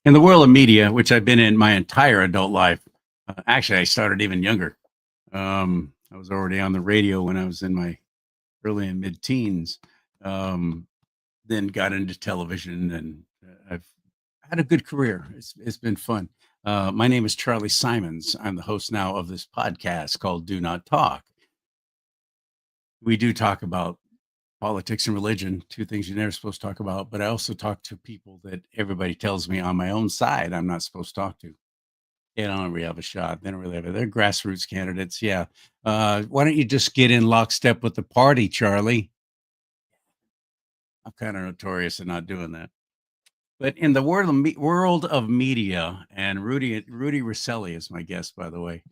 In the world of media, which I've been in my entire adult life, actually, I started even younger. I was already on the radio when I was in my early and mid teens. Um, then got into television, and I've had a good career. It's been fun. My name is Charlie Simons. I'm the host now of this podcast called Do Not Talk. We do talk about politics and religion, two things you're never supposed to talk about. But I also talk to people that everybody tells me on my own side I'm not supposed to talk to. They don't really have a shot. They don't really have it. They're grassroots candidates. Yeah. Why don't you just get in lockstep with the party, Charlie? I'm kind of notorious in not doing that. But in the world of media, and Rudy Recile is my guest, by the way,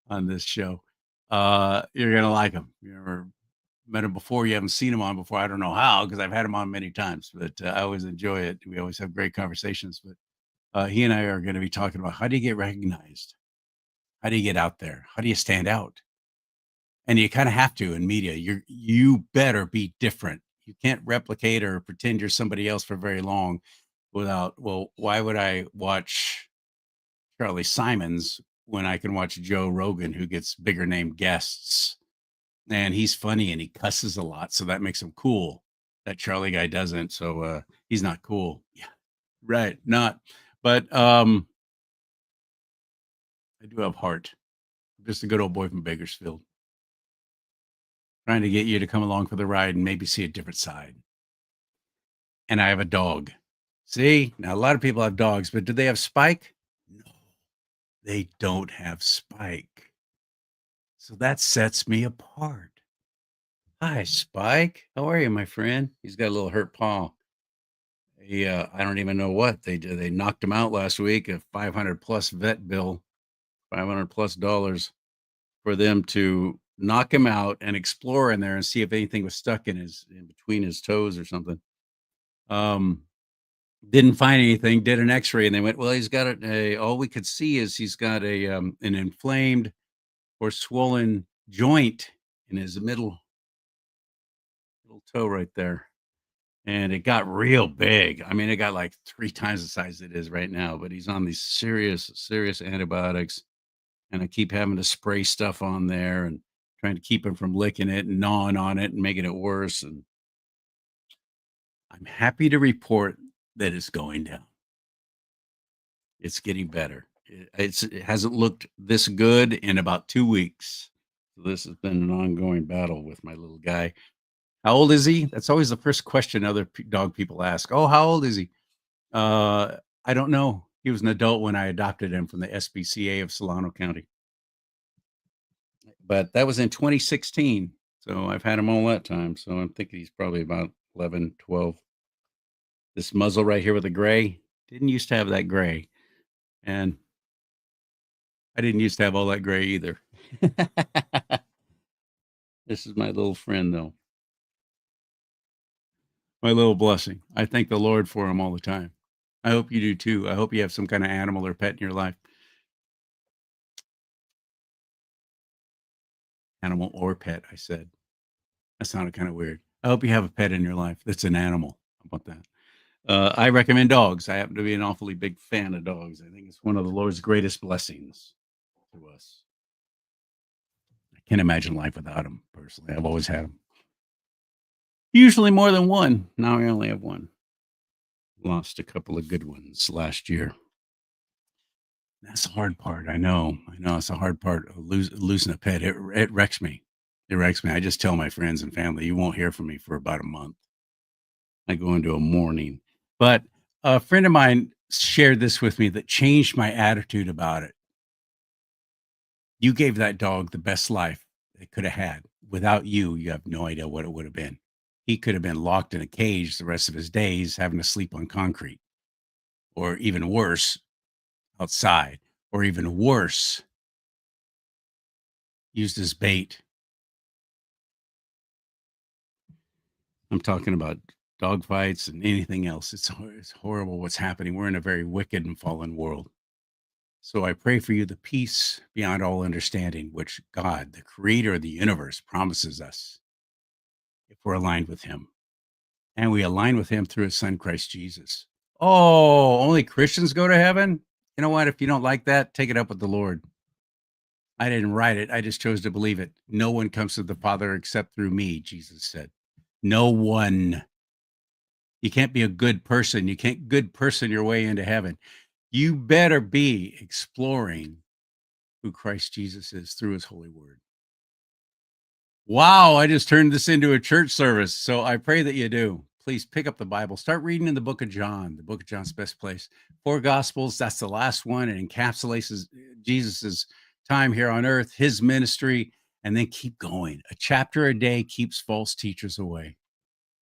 on this show. You're gonna like him. You never met him before. You haven't seen him on before. I don't know how, because I've had him on many times. But I always enjoy it. We always have great conversations. But he and I are going to be talking about how do you get recognized? How do you get out there? How do you stand out? And you kind of have to in media. You better be different. You can't replicate or pretend you're somebody else for very long without, well, why would I watch Charlie Simons when I can watch Joe Rogan, who gets bigger name guests? And he's funny and he cusses a lot, so that makes him cool. That Charlie guy doesn't, so he's not cool. Yeah, right, not. But I do have heart. I'm just a good old boy from Bakersfield, trying to get you to come along for the ride and maybe see a different side. And I have a dog. See, now a lot of people have dogs, but do they have Spike? No, they don't have Spike. So that sets me apart. Hi, Spike. How are you, my friend? He's got a little hurt paw. I don't even know what they did. They knocked him out last week, a 500 plus vet bill, 500 plus dollars for them to knock him out and explore in there and see if anything was stuck in between his toes or something. Um, didn't find anything. Did an X-ray, and they went, "Well, he's got all we could see is he's got an inflamed or swollen joint in his middle toe right there." And it got real big. I mean, it got like 3 times the size it is right now, but he's on these serious antibiotics, and I keep having to spray stuff on there and trying to keep him from licking it and gnawing on it and making it worse, and I'm happy to report that it's going down. It's getting better. It hasn't looked this good in about 2 weeks. So this has been an ongoing battle with my little guy. How old is he? That's always the first question other dog people ask. "Oh, how old is he?" I don't know. He was an adult when I adopted him from the SPCA of Solano County, but that was in 2016. So I've had him all that time. So I'm thinking he's probably about 11, 12. This muzzle right here with the gray didn't used to have that gray. And I didn't used to have all that gray either. This is my little friend, though. My little blessing. I thank the Lord for him all the time. I hope you do too. I hope you have some kind of animal or pet in your life. Animal or pet, I said. That sounded kind of weird. I hope you have a pet in your life that's an animal. How about that? I recommend dogs. I happen to be an awfully big fan of dogs. I think it's one of the Lord's greatest blessings to us. I can't imagine life without them, personally. I've always had them. Usually more than one. Now I only have one. Lost a couple of good ones last year. That's the hard part. I know. I know. It's the hard part of losing a pet. It wrecks me. It wrecks me. I just tell my friends and family, you won't hear from me for about a month. I go into a mourning. But a friend of mine shared this with me that changed my attitude about it. You gave that dog the best life it could have had. Without you, you have no idea what it would have been. He could have been locked in a cage the rest of his days, having to sleep on concrete, or even worse, outside, or even worse, used as bait. I'm talking about dog fights and anything else. It's horrible what's happening. We're in a very wicked and fallen world. So I pray for you the peace beyond all understanding, which God, the creator of the universe, promises us if we're aligned with him. And we align with him through his son, Christ Jesus. Oh, only Christians go to heaven? You know what? If you don't like that, take it up with the Lord. I didn't write it. I just chose to believe it. No one comes to the Father except through me, Jesus said. No one. You can't be a good person. You can't good person your way into heaven. You better be exploring who Christ Jesus is through his holy word. Wow, I just turned this into a church service. So I pray that you do. Please pick up the Bible. Start reading in the book of John. The book of John's best place. 4 Gospels, that's the last one. It encapsulates Jesus's time here on earth, his ministry, and then keep going. A chapter a day keeps false teachers away.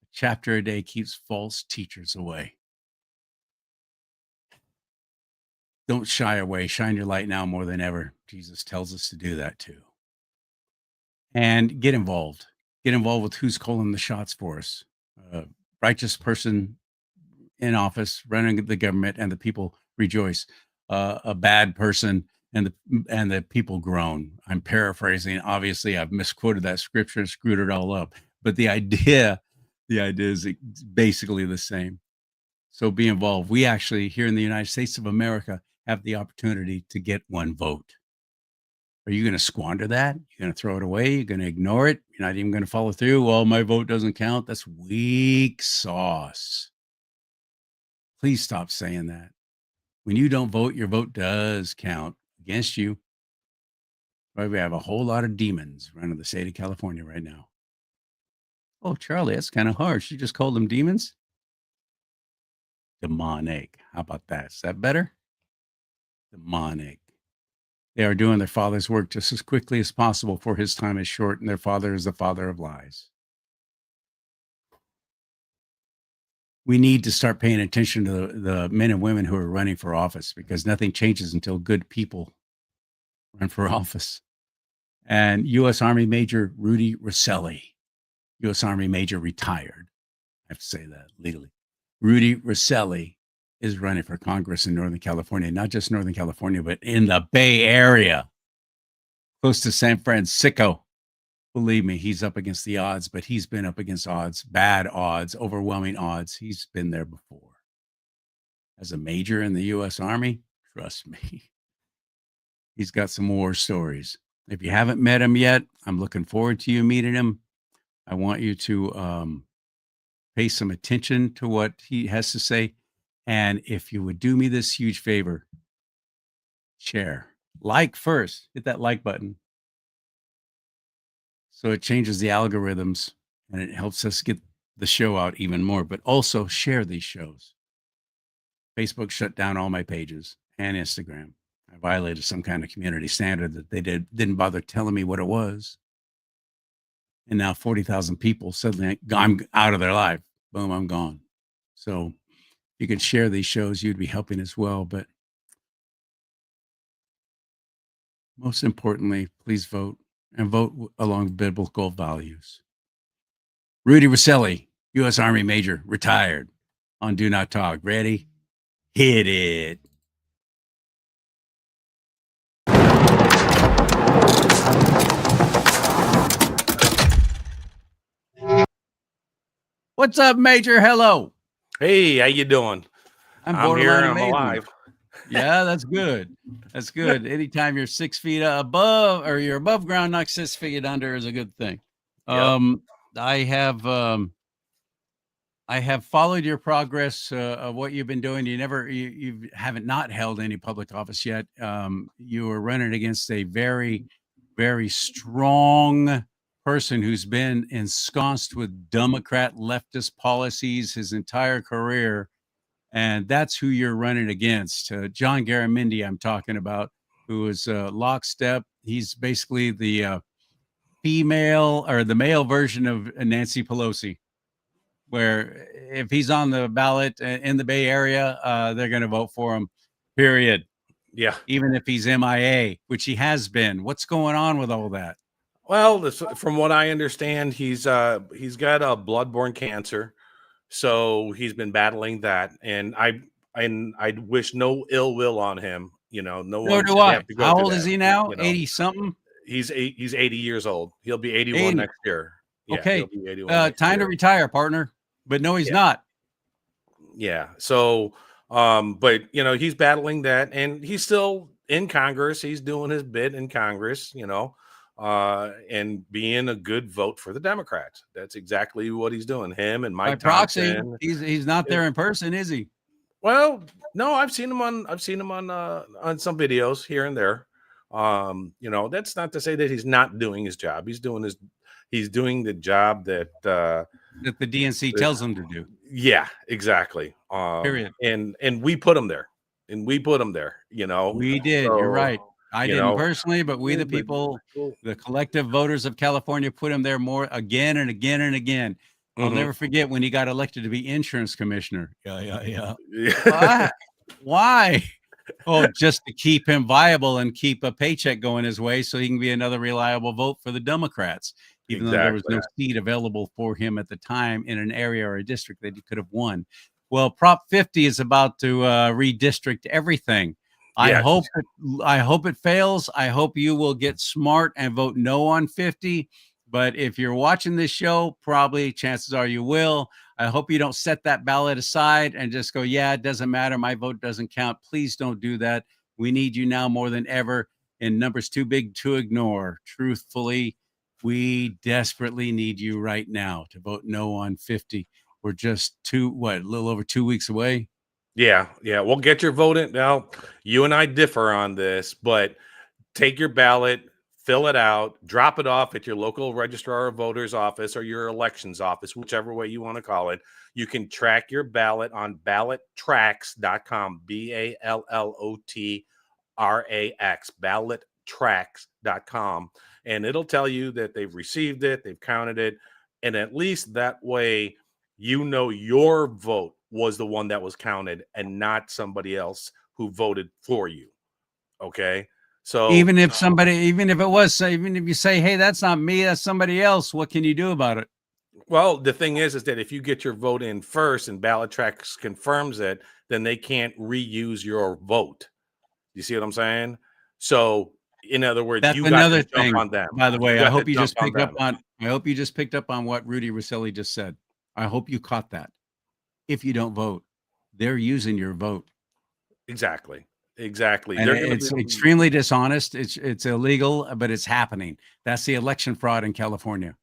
A chapter a day keeps false teachers away. Don't shy away. Shine your light now more than ever. Jesus tells us to do that too. And get involved. Get involved with who's calling the shots for us. Righteous person in office running the government, and the people rejoice. A bad person, and the people groan. I'm paraphrasing. Obviously, I've misquoted that scripture and screwed it all up. But the idea is basically the same. So be involved. We actually, here in the United States of America, have the opportunity to get one vote. Are you going to squander that? You're going to throw it away? You're going to ignore it? You're not even going to follow through? Well, my vote doesn't count. That's weak sauce. Please stop saying that. When you don't vote, your vote does count against you. Right? We have a whole lot of demons running the state of California right now. Oh, Charlie, that's kind of harsh. You just called them demons? Demonic. How about that? Is that better? Demonic. They are doing their father's work just as quickly as possible, for his time is short, and their father is the father of lies. We need to start paying attention to the men and women who are running for office, because nothing changes until good people run for office. And U.S. Army Major Rudy Recile, U.S. Army Major retired. I have to say that legally. Rudy Recile is running for Congress in Northern California, not just Northern California, but in the Bay Area, close to San Francisco. Believe me, he's up against the odds, but he's been up against odds, bad odds, overwhelming odds. He's been there before. As a major in the U.S. Army, trust me, he's got some war stories. If you haven't met him yet, I'm looking forward to you meeting him. I want you to pay some attention to what he has to say. And if you would do me this huge favor, share. Like first, hit that like button. So it changes the algorithms and it helps us get the show out even more. But also share these shows. Facebook shut down all my pages and Instagram. I violated some kind of community standard that they didn't bother telling me what it was. And now 40,000 people suddenly, I'm out of their life. Boom, I'm gone. So if you could share these shows, you'd be helping as well. But most importantly, please vote, and vote along biblical values. Rudy Recile, U.S. Army Major, retired, on Do Not Talk. Ready? Hit it. What's up, Major? Hello. Hey, how you doing? I'm here. borderline I'm amazing. alive. Yeah, that's good. That's good. Anytime you're 6 feet above, or you're above ground, not 6 feet under, is a good thing. Yep. I have followed your progress of what you've been doing. You haven't not held any public office yet. You were running against a very, very strong person who's been ensconced with Democrat leftist policies his entire career. And that's who you're running against. John Garamendi, I'm talking about, who is lockstep. He's basically the female or the male version of Nancy Pelosi, where if he's on the ballot in the Bay Area, they're going to vote for him, period. Yeah. Even if he's MIA, which he has been. What's going on with all that? Well, from what I understand, he's got a bloodborne cancer, so he's been battling that. And I wish no ill will on him. You know, no one should have to go How through old that, is he now? you know. 80 something? He's 80 years old. He'll be 81 80. next year. Yeah, okay. He'll be 81 next time year. to retire, partner. But no, he's Yeah. not. Yeah. So, but he's battling that, and he's still in Congress. He's doing his bit in Congress, and being a good vote for the Democrats. That's exactly what he's doing. Him and By Mike proxy, Thompson. he's not there in person, is he? Well, no, I've seen him on some videos here and there. That's not to say that he's not doing his job. He's doing the job that That the DNC tells him to do. yeah, exactly. Period. And we put him there. And we put him there, We did. You're So, right. I you didn't know, personally, but we, yeah, the but people, well, the collective voters of California, put him there more again and again and again. I'll mhm. never forget when he got elected to be insurance commissioner. Yeah. Yeah. Why? Why? Oh, just to keep him viable and keep a paycheck going his way so he can be another reliable vote for the Democrats, even though there was Exactly. no seat available for him at the time in an area or a district that he could have won. Well, Prop 50 is about to redistrict everything. I Yes. hope I hope it fails. I hope you will get smart and vote no on 50. But if you're watching this show, probably chances are you will. I hope you don't set that ballot aside and just go, yeah, it doesn't matter. My vote doesn't count. Please don't do that. We need you now more than ever. And numbers too big to ignore. Truthfully, we desperately need you right now to vote no on 50. We're just a little over 2 weeks away. Yeah. Well, get your vote in. Now, you and I differ on this, but take your ballot, fill it out, drop it off at your local registrar of voters office or your elections office, whichever way you want to call it. You can track your ballot on ballottracks.com, BALLOTRAX, ballottracks.com. And it'll tell you that they've received it, they've counted it. And at least that way, your vote was the one that was counted and not somebody else who voted for you. Okay. So, Even if you say, hey, that's not me, that's somebody else, what can you do about it? well, the thing is that if you get your vote in first and BallotTrax confirms it, then they can't reuse your vote. You see what I'm saying? So, in other words, That's you got to another jump thing, on them. by the You way. got to jump on them. I hope you just picked up on what Rudy Recile just said. I hope you caught that. If you don't vote, they're using your vote. Exactly. And They're going to it's be extremely dishonest. It's illegal, but it's happening. That's the election fraud in California.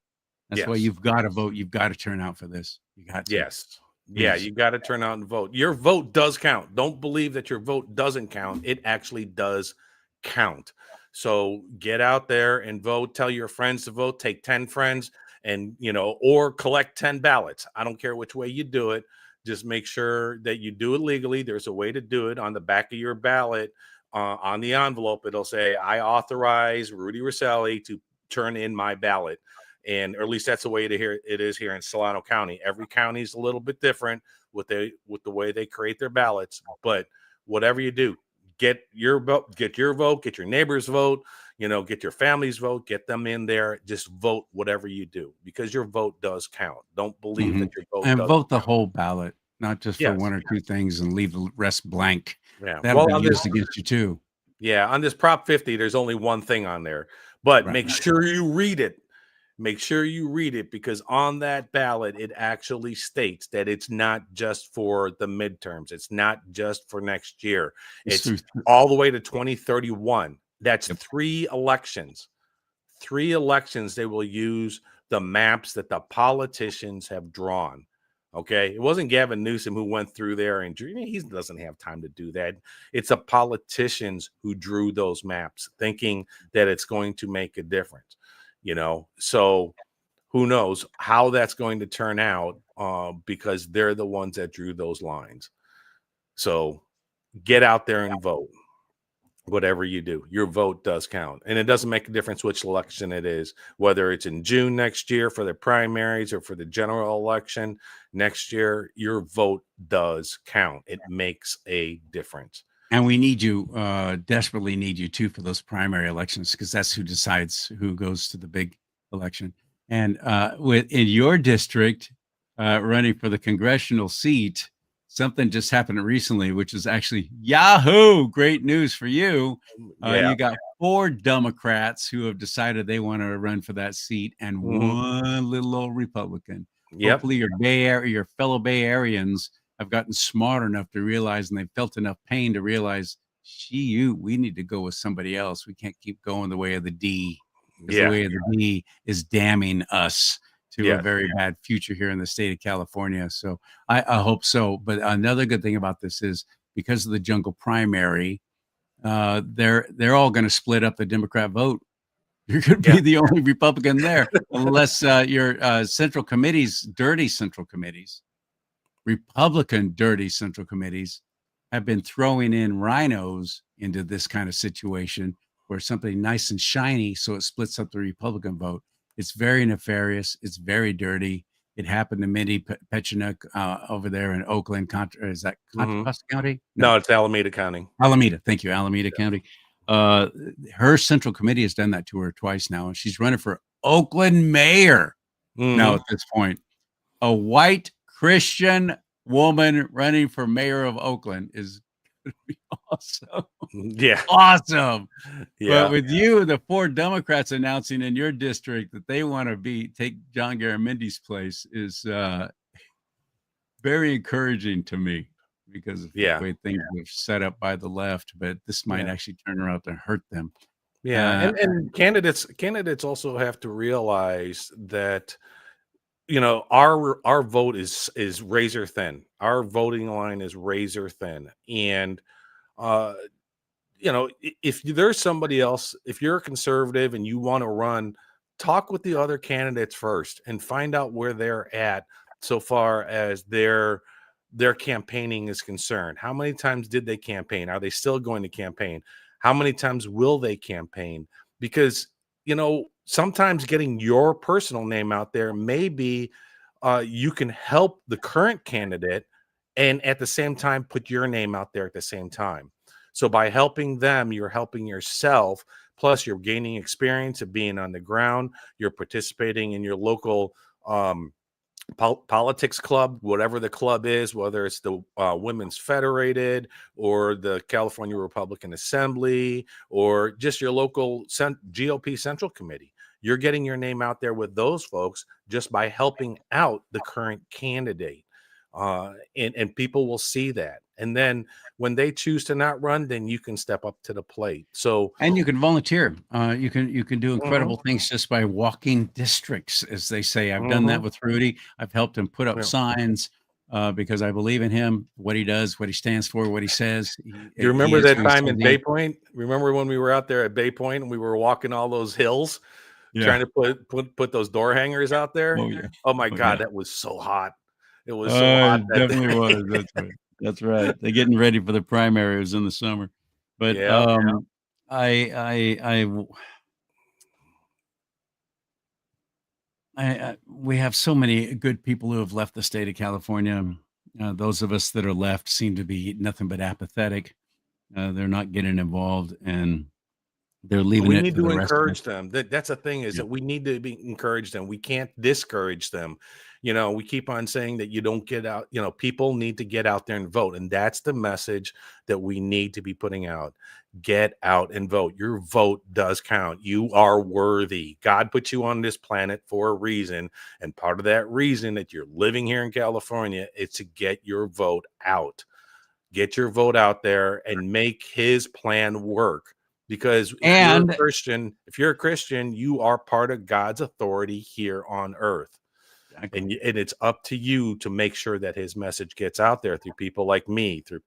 That's why yes. you've got to vote. You've got to turn out for this. You got to. Yes. Yeah, Please. you got to turn out and vote. Your vote does count. Don't believe that your vote doesn't count. It actually does count. So get out there and vote. Tell your friends to vote. Take 10 friends and, or collect 10 ballots. I don't care which way you do it. Just make sure that you do it legally. There's a way to do it on the back of your ballot. On the envelope, it'll say, I authorize Rudy Recile to turn in my ballot. And or at least that's the way it is here in Solano County. Every county is a little bit different with the way they create their ballots. But whatever you do, get your vote, get your neighbor's vote, get your family's vote, get them in there. Just vote whatever you do because your vote does count. Don't believe that your vote And doesn't vote the count. whole ballot, not just for Yes. one or two things and leave the rest blank. Yeah. That'll Well, be on used this, against you too. yeah, on this Prop 50, there's only one thing on there, but Right. make sure you read it. Make sure you read it because on that ballot, it actually states that it's not just for the midterms. It's not just for next year. It's all the way to 2031. That's Yep. 3 elections. 3 elections, they will use the maps that the politicians have drawn. Okay. It wasn't Gavin Newsom who went through there and drew. He doesn't have time to do that. It's the politicians who drew those maps thinking that it's going to make a difference. So who knows how that's going to turn out because they're the ones that drew those lines. So get out there and vote. Whatever you do, your vote does count. And it doesn't make a difference which election it is, whether it's in June next year for the primaries or for the general election next year, your vote does count. It makes a difference. And we need you, desperately need you too for those primary elections because that's who decides who goes to the big election. And in your district, running for the congressional seat, something just happened recently, which is actually Yahoo! Great news for you. Yeah. You got 4 Democrats who have decided they want to run for that seat, and Mhm. one little old Republican. Yep. Hopefully, your fellow Bay Areans have gotten smart enough to realize, and they've felt enough pain to realize, we need to go with somebody else. We can't keep going the way of the D, because the Yeah. way of the D is damning us to a Yes. very bad future here in the state of California. So I hope so. But another good thing about this is, because of the jungle primary, they're all going to split up the Democrat vote. You're going to Yeah. be the only Republican there, unless your central committees, dirty central committees, Republican dirty central committees, have been throwing in rhinos into this kind of situation, where something nice and shiny, so it splits up the Republican vote. It's very nefarious. It's very dirty. It happened to Mindy Petchenick over there in Oakland. Is that Contra Mhm. Costa County? No, No, it's Alameda County. Alameda. Thank you, Alameda County. Uh, Her central committee has done that to her twice now, and she's running for Oakland mayor now Mhm. at this point. A white Christian woman running for mayor of Oakland is going to be awesome. Yeah. Awesome. But Yeah. with you, the 4 Democrats announcing in your district that they want to take John Garamindi's place is very encouraging to me, because of the Yeah. way things were set up by the left. But this might Yeah. actually turn around to hurt them. Yeah. Uh, And candidates also have to realize that, our vote is razor thin. Our voting line is razor thin. And uh if there's somebody else, if you're a conservative and you want to run, talk with the other candidates first and find out where they're at so far as their campaigning is concerned. How many times did they campaign? Are they still going to campaign? How many times will they campaign? Because sometimes getting your personal name out there, maybe you can help the current candidate, and at the same time put your name out there at the same time. So by helping them, you're helping yourself. Plus, you're gaining experience of being on the ground. You're participating in your local politics club, whatever the club is, whether it's the Women's Federated or the California Republican Assembly or just your local GOP Central Committee. You're getting your name out there with those folks just by helping out the current candidate. And people will see that. And then when they choose to not run, then you can step up to the plate. So, And you can volunteer. You can do mhm, incredible things just by walking districts, as they say. I've done that mhm. with Rudy. I've helped him put up Yeah. signs, because I believe in him, what he does, what he stands for, what he says. Do you He remember is that who he time says in he is. Bay Point? Remember when we were out there at Bay Point and we were walking all those hills Yeah. trying to put those door hangers out there? Oh yeah. Oh my Oh yeah. God, that was so hot. It was so hot It that definitely was. That's right. That's right. They're getting ready for the primary. It was in the summer, but yeah. I we have so many good people who have left the state of California. Those of us that are left seem to be nothing but apathetic. They're not getting involved, and they're leaving We it need to the to rest of us. encourage them. That's the thing is Yeah. that we need to encourage them. We can't discourage them. We keep on saying that you don't get out, people need to get out there and vote. And that's the message that we need to be putting out. Get out and vote. Your vote does count. You are worthy. God put you on this planet for a reason. And part of that reason that you're living here in California is to get your vote out. Get your vote out there and make his plan work. Because And If you're a Christian, you are part of God's authority here on earth. exactly. And it's up to you to make sure that his message gets out there through people like me, through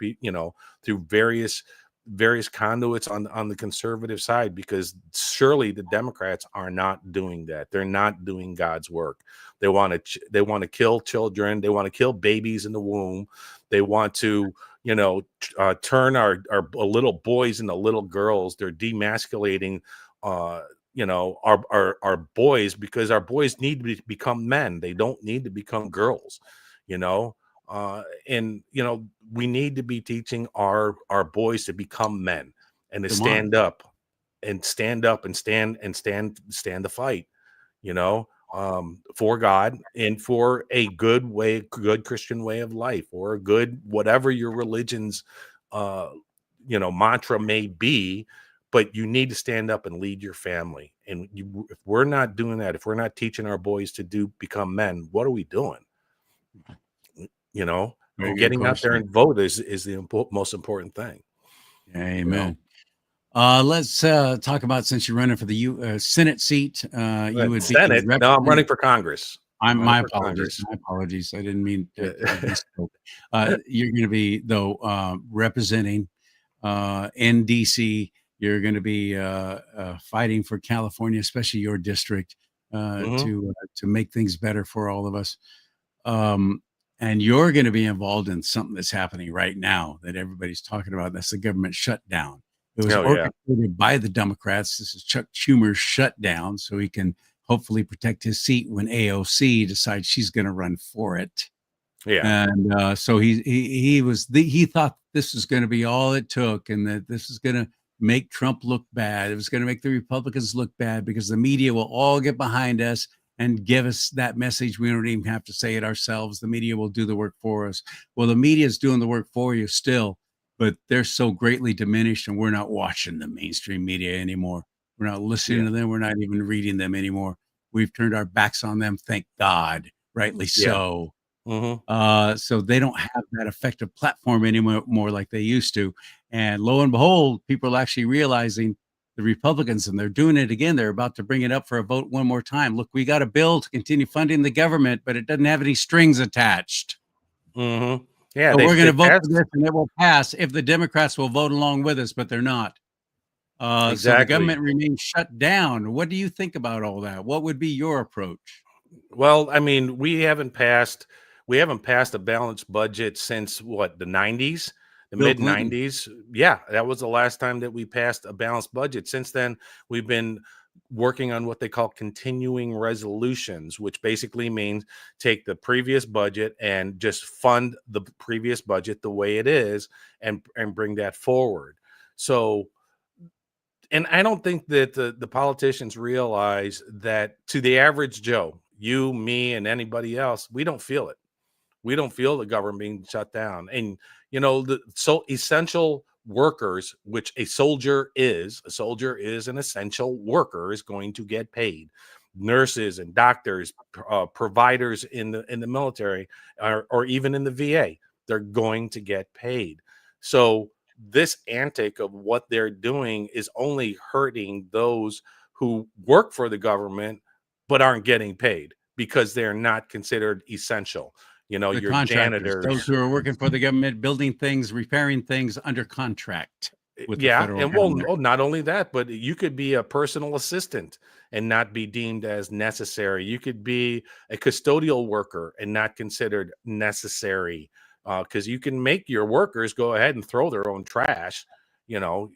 various conduits on the conservative side, because surely the Democrats are not doing that. They're not doing God's work. They want to kill children. They want to kill babies in the womb. They want to turn our little boys into little girls. They're demasculating our boys, because our boys need to become men. They don't need to become girls, you know. And we need to be teaching our boys to become men and to Come on. stand up and stand the fight, for God and for a good Christian way of life, or a good whatever your religion's uh mantra may be. But you need to stand up and lead your family. And if we're not doing that, if we're not teaching our boys to become men, what are we doing? Very And good getting out there question. and vote is the most important thing. You know, Amen. Let's talk about, since you're running for the Senate seat, you would be Senate. No, I'm running for Congress. I'm running My for apologies. Congress. My apologies. I didn't mean Yeah. to misspoke. You're going to be, though, representing in DC. You're going to be fighting for California, especially your district, Mhm. to make things better for all of us. Um, and you're going to be involved in something that's happening right now that everybody's talking about. That's the government shutdown. It was Oh yeah. orchestrated by the Democrats. This is Chuck Schumer's shutdown, so he can hopefully protect his seat when AOC decides she's going to run for it. Yeah. And so he thought this was going to be all it took, and that this is going to make Trump look bad. It was going to make the Republicans look bad because the media will all get behind us and give us that message. We don't even have to say it ourselves. The media will do the work for us. Well, the media is doing the work for you still, but they're so greatly diminished, and we're not watching the mainstream media anymore. We're not listening Yeah. to them. We're not even reading them anymore. We've turned our backs on them. Thank God. Rightly Yeah. so. Mhm. So they don't have that effective platform anymore more like they used to. And lo and behold, people are actually realizing, the Republicans, and they're doing it again. They're about to bring it up for a vote one more time. Look, we got a bill to continue funding the government, but it doesn't have any strings attached. Mhm. Yeah, So we're going they to vote for passed this, and it will pass if the Democrats will vote along with us, but they're not. So the exactly. government remains shut down. What do you think about all that? What would be your approach? Well, I mean, we haven't passed a balanced budget since what, the 90s, the Bill mid Clinton. 90s. Yeah, that was the last time that we passed a balanced budget. Since then, we've been working on what they call continuing resolutions, which basically means take the previous budget and just fund the previous budget the way it is, and bring that forward. So, and I don't think that the politicians realize that, to the average Joe, you, me, and anybody else, we don't feel it. We don't feel the government being shut down. And the so essential workers, which a soldier is an essential worker, is going to get paid. Nurses and doctors, providers in the military, or even in the VA, they're going to get paid. So this antic of what they're doing is only hurting those who work for the government but aren't getting paid because they're not considered essential. The Your contractors, those janitors. who are working for the government, building things, repairing things under contract with the Yeah, federal and well, government. oh, not only that, but you could be a personal assistant and not be deemed as necessary. You could be a custodial worker and not considered necessary, because you can make your workers go ahead and throw their own trash, you know,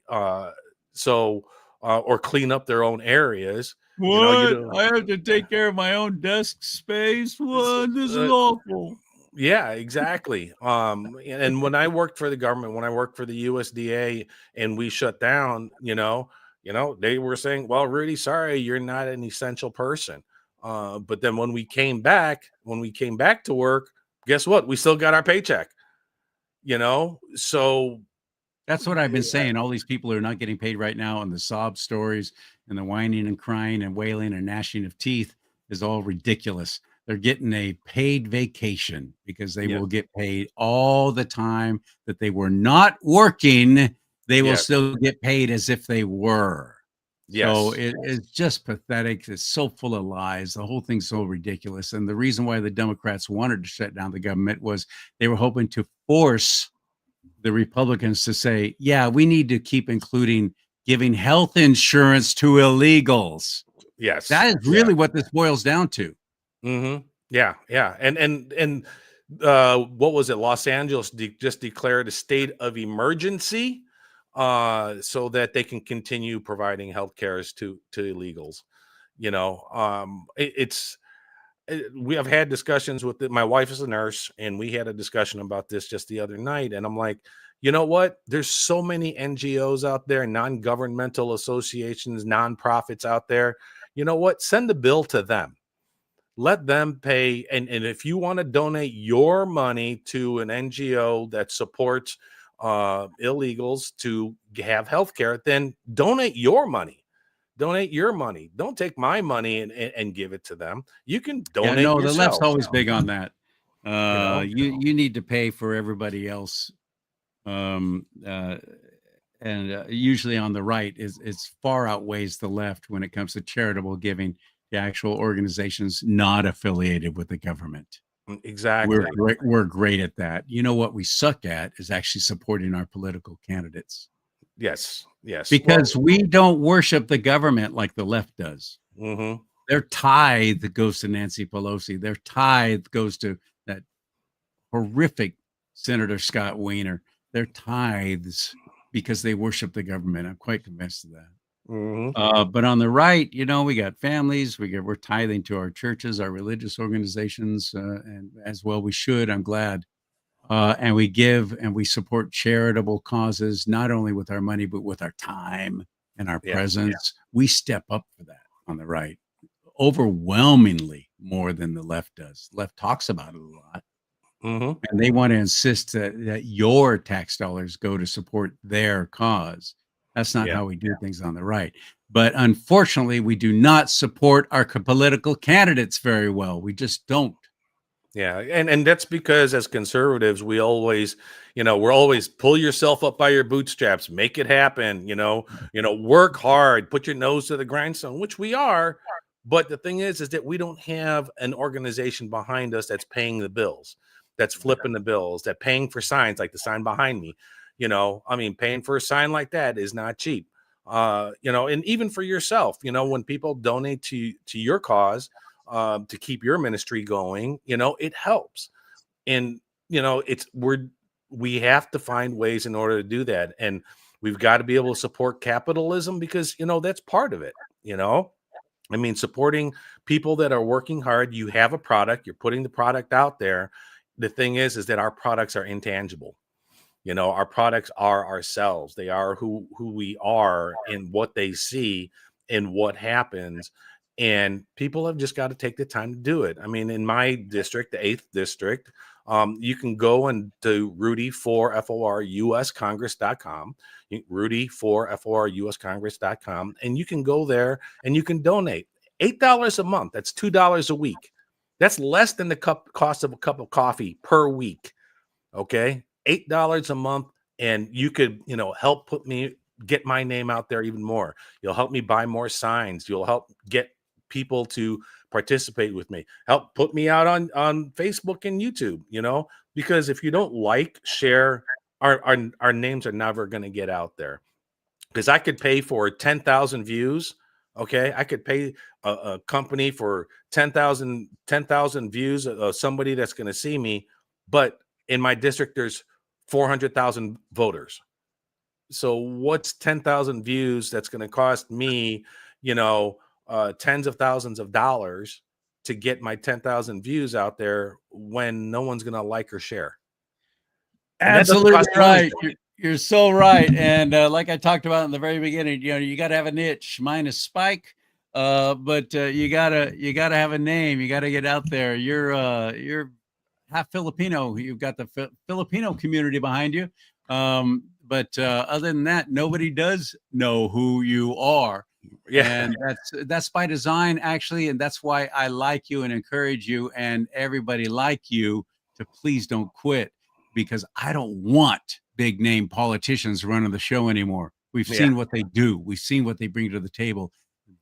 so or clean up their own areas. You What? know. I have to take care of my own desk space? What? This is uh, awful. Yeah, exactly. And when I worked for the government, when I worked for the USDA, and we shut down, they were saying, "Well, Rudy, sorry, you're not an essential person." But then when we came back to work, guess what? We still got our paycheck. So That's what I've been saying. All these people who are not getting paid right now, and the sob stories and the whining and crying and wailing and gnashing of teeth is all ridiculous. They're getting a paid vacation because they yeah, will get paid all the time that they were not working. They will yes, still get paid as if they were. So yes, it's just pathetic. It's so full of lies. The whole thing's so ridiculous. And the reason why the Democrats wanted to shut down the government was they were hoping to force the Republicans to say, yeah, we need to keep including giving health insurance to illegals. That yes, is yeah. really what this boils down to. Yeah, yeah, and what was it? Los Angeles just declared a state of emergency, so that they can continue providing health cares to illegals. We have had discussions with my wife is a nurse, and we had a discussion about this just the other night. And I'm like, you know what? There's so many NGOs out there, non-governmental associations, nonprofits out there. You know what? Send a bill to them, let them pay. And if you want to donate your money to an NGO that supports illegals to have health care, then donate your money. Don't take my money and give it to them. You can Yeah, donate no, the left's yourself. always big on that. You know, You need to pay for everybody else. Um, uh, and usually on the right is it's far outweighs the left when it comes to charitable giving to actual organizations not affiliated with the government. exactly. We're great at that. You know what we suck at is actually supporting our political candidates Yes, yes. Well, because we don't worship the government like the left does. hmm Their tithe goes to Nancy Pelosi. Their tithe goes to that horrific Senator Scott Wiener. Their tithes because they worship the government. I'm quite convinced of that. hmm But on the right, we got families. We're tithing to our churches, our religious organizations, and as well we should. I'm glad. And we give and we support charitable causes, not only with our money, but with our time and our yeah. presence. We step up for that on the right, overwhelmingly more than the left does. Left talks about it a lot. hmm And they want to insist that your tax dollars go to support their cause. That's not Yeah. how we do things on the right. But unfortunately, we do not support our political candidates very well. We just don't. Yeah, and that's because as conservatives, we always, we're always pull yourself up by your bootstraps, make it happen, work hard, put your nose to the grindstone, which we are. But the thing is that we don't have an organization behind us that's paying the bills, that's flipping the bills, that paying for signs like the sign behind me. I mean, paying for a sign like that is not cheap. And even for yourself, when people donate to your cause, to keep your ministry going, it helps. And we have to find ways in order to do that. And we've got to be able to support capitalism because that's part of it. I mean, supporting people that are working hard. You have a product, you're putting the product out there. The thing is that our products are intangible. Our products are ourselves. They are who we are in what they see and what happens. And people have just got to take the time to do it. I mean, in my district, the 8th district, you can go and do Rudy for FORUSCongress.com, Rudy for FORUSCongress.com, and you can go there and you can donate $8 a month. That's $2 a week. That's less than the cost of a cup of coffee per week. Okay, $8 a month, and you could, help put me get my name out there even more. You'll help me buy more signs. You'll help get people to participate with me. Help put me out on Facebook and YouTube. Because if you don't share, our names are never going to get out there. Because I could pay for 10,000 views. Okay, I could pay a company for 10,000 views, somebody that's going to see me, but in my district there's 400,000 voters. So what's 10,000 views that's going to cost me, tens of thousands of dollars to get my 10,000 views out there when no one's going to like or share? And that doesn't Absolutely cost you right. anything. You're so right. And like I talked about in the very beginning, you got to have a niche. Mine is Spike, but you gotta have a name. You got to get out there. You're half Filipino. You've got the Filipino community behind you. But other than that, nobody does know who you are. Yeah. And that's by design, actually, and that's why I like you and encourage you and everybody like you to please don't quit, because I don't want big name politicians running the show anymore. We've Yeah. seen what they do. We've seen what they bring to the table.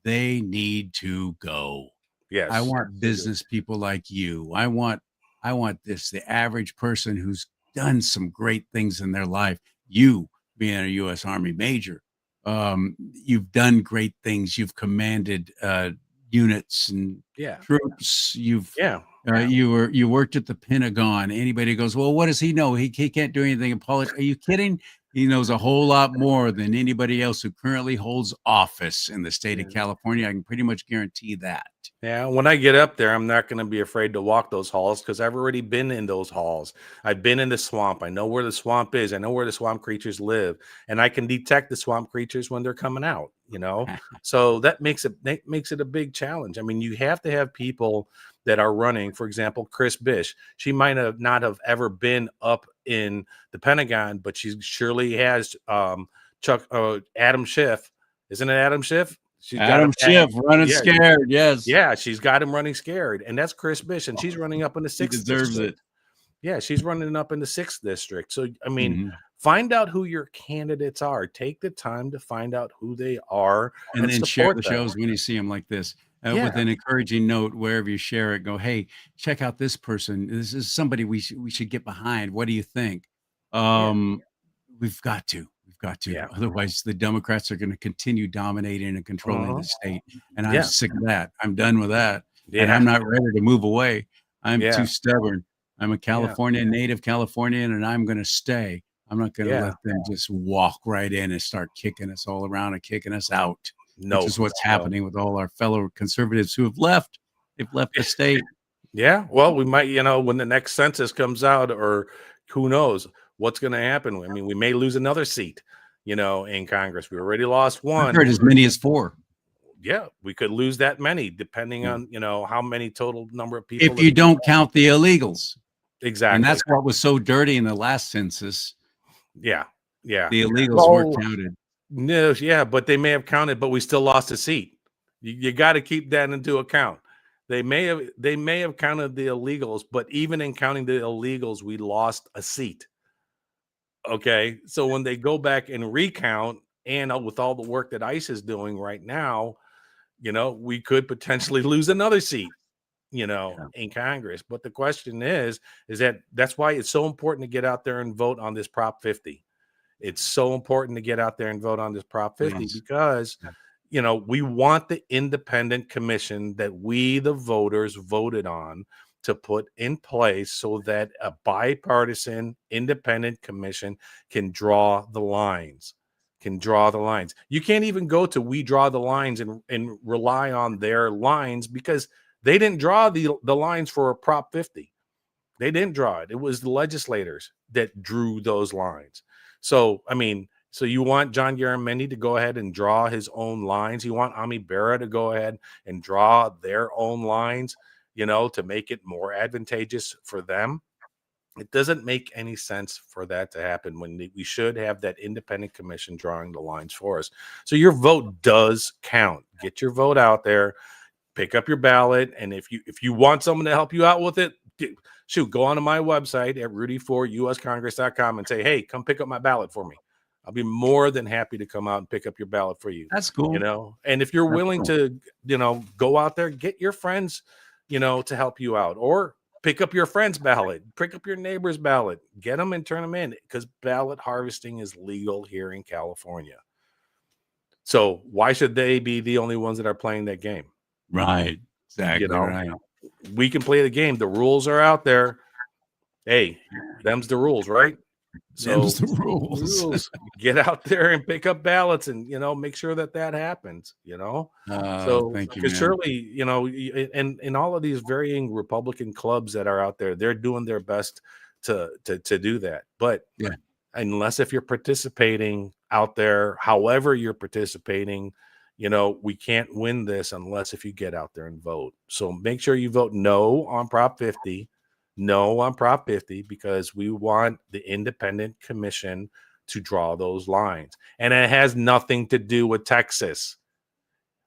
They need to go. I Yes. want business people like you. I want the average person who's done some great things in their life. You being a U.S. Army major, you've done great things. You've commanded units and Yeah. troops. Yeah. You worked at the Pentagon. Anybody goes, well, what does he know? He can't do anything in politics. Are you kidding? He knows a whole lot more than anybody else who currently holds office in the state of California. I can pretty much guarantee that. Yeah, when I get up there, I'm not going to be afraid to walk those halls because I've already been in those halls. I've been in the swamp. I know where the swamp is. I know where the swamp creatures live, and I can detect the swamp creatures when they're coming out. So that makes it a big challenge. I mean, you have to have people that are running. For example, Chris Bish. She might not have ever been up in the Pentagon, but she surely has. Adam Schiff, isn't it Adam Schiff? She's got Adam Schiff running scared. Yes. yeah, she's got him running scared, and that's Chris Bish, and she's running up in the He 6th deserves district. it. Yeah, she's running up in the 6th district. So, I mean, Mhm. find out who your candidates are. Take the time to find out who they are And and then share support the them. shows when you see them like this, with Yeah, an encouraging note wherever you share it. Go, "Hey, check out this person. This is somebody we should get behind. What do you think?" yeah, We've got to. We've got to. yeah. Otherwise, the Democrats are gonna continue dominating and controlling the Uh-huh. state, and I'm Yeah, sick of that. I'm done with that, and yeah, I'm not ready to move away. I'm yeah, too stubborn. I'm a yeah, native Californian, and I'm gonna stay. I'm not gonna yeah. let them just walk right in and start kicking us all around and kicking us out, which No, is what's no. happening with all our fellow conservatives who have left. They've left the state. Yeah, well, we might, when the next census comes out, or who knows what's going to happen. I mean, we may lose another seat, in Congress. We already lost I've one. heard as many as 4. Yeah, we could lose that many, depending Yeah. on, how many total number of people If that. you don't count the illegals, and Exactly. that's what was so dirty in the last census. Yeah, yeah. The illegals were Well, counted. no, yeah, but they may have counted, but we still lost a seat. You got to keep that into account. They may have counted the illegals, but even in counting the illegals, we lost a seat. Okay, so when they go back and recount, and with all the work that ICE is doing right now, we could potentially lose another seat, Yeah. in Congress. But the question is that's why it's so important to get out there and vote on this Prop 50. It's so important to get out there and vote on this Prop 50 Please. because, Yeah. we want the independent commission that we, the voters, voted on to put in place so that a bipartisan independent commission can draw the lines. You can't even go to We Draw the Lines and rely on their lines because they didn't draw the lines for a Prop 50. They didn't draw it. It was the legislators that drew those lines. So, I mean, so you want John Garamendi to go ahead and draw his own lines. You want Ami Bera to go ahead and draw their own lines, to make it more advantageous for them. It doesn't make any sense for that to happen when we should have that independent commission drawing the lines for us. So your vote does count. Get your vote out there, pick up your ballot, and if you want someone to help you out with it, shoot, go onto my website at rudy4uscongress.com and say, hey, come pick up my ballot for me. I'll be more than happy to come out and pick up your ballot for you. That's cool. And if you're That's willing cool. to, go out there, get your friends, to help you out, or pick up your friend's ballot, pick up your neighbor's ballot, get them and turn them in, because ballot harvesting is legal here in California. So why should they be the only ones that are playing that game? Right. Exactly right. We can play the game. The rules are out there. Hey, them's the rules, right? Them's So the rules. get out there and pick up ballots, and make sure that happens. So Thank you, because man. surely and in all of these varying Republican clubs that are out there, they're doing their best to do that. But Yeah. unless if you're participating out there, however you're participating, we can't win this unless if you get out there and vote. So make sure you vote no on Prop 50. No on Prop 50, because we want the independent commission to draw those lines. And it has nothing to do with Texas.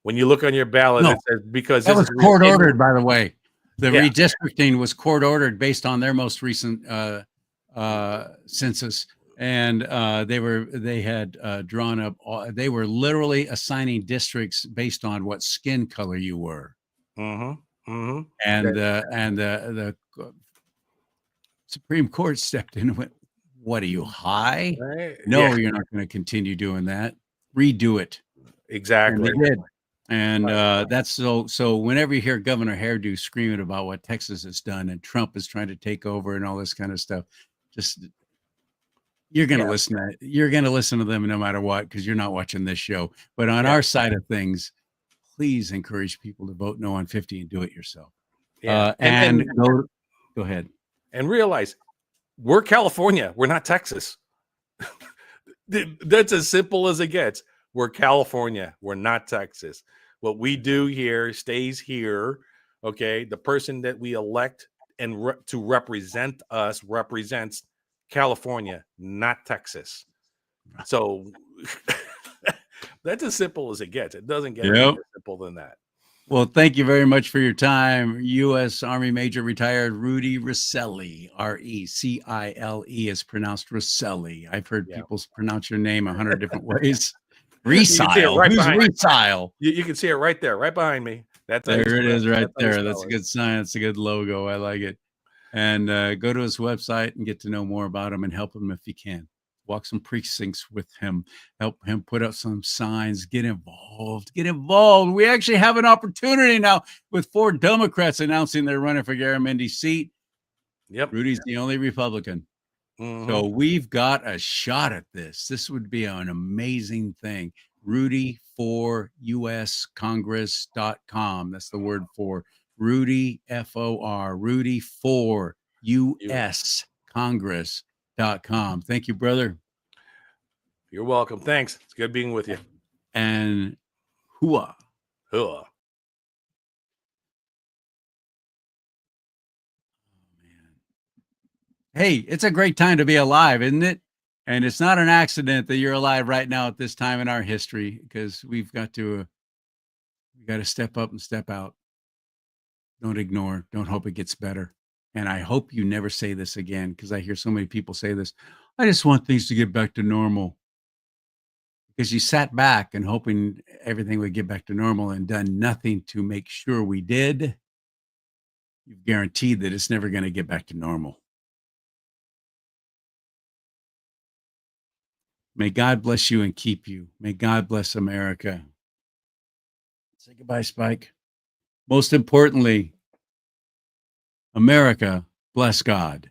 When you look on your ballot, No, it says because that this was is court ordered, by the way. The yeah. redistricting was court ordered based on their most recent census, and they had drawn up. They were literally assigning districts based on what skin color you were, Mm-hmm. Mm-hmm. and the Supreme Court stepped in and went, "What are you, high? Right? No, Yeah, you're not going to continue doing that. Redo it." And exactly. they did. And Right. that's so whenever you hear Governor Hairdo screaming about what Texas has done and Trump is trying to take over and all this kind of stuff, just you're Yeah, going to listen to them no matter what, because you're not watching this show. But on yeah, our side of things, please encourage people to vote no on 50 and do it yourself. yeah. And And go ahead. realize we're California. We're not Texas. That's as simple as it gets. We're California. We're not Texas. What we do here stays here. Okay. The person that we elect and to represent us represents California, not Texas. So that's as simple as it gets. It doesn't get any Yep. more simple than that. Well, thank you very much for your time. U.S. Army Major retired Rudy Recile, Recile is pronounced Recile. I've heard Yeah. people pronounce your name 100 different ways. You can see it Recile. right Who's behind Recile? you can see it right there, right behind me. That's how There you it spell is right that's how you there. That's spell a it. good sign. That's a good logo. I like it. And go to his website and get to know more about him and help him if you can. Walk some precincts with him, help him put up some signs, get involved, get involved. We actually have an opportunity now with 4 Democrats announcing they're running for Garamendi's seat. Yep. Rudy's the only Republican. So Mhm. we've got a shot at this. This would be an amazing thing. Rudy for uscongress.com. That's the word for Rudy, FOR, Rudy for uscongress.com. Thank you, brother. You're welcome. Thanks. It's good being with you. And hooah. Ugh. Hey, it's a great time to be alive, isn't it? And it's not an accident that you're alive right now at this time in our history, because we got to step up and step out. Don't ignore. Don't hope it gets better. And I hope you never say this again, because I hear so many people say this. I just want things to get back to normal. Because you sat back and hoping everything would get back to normal and done nothing to make sure we did. You've guaranteed that it's never going to get back to normal. May God bless you and keep you. May God bless America. Say goodbye, Spike. Most importantly, America, bless God.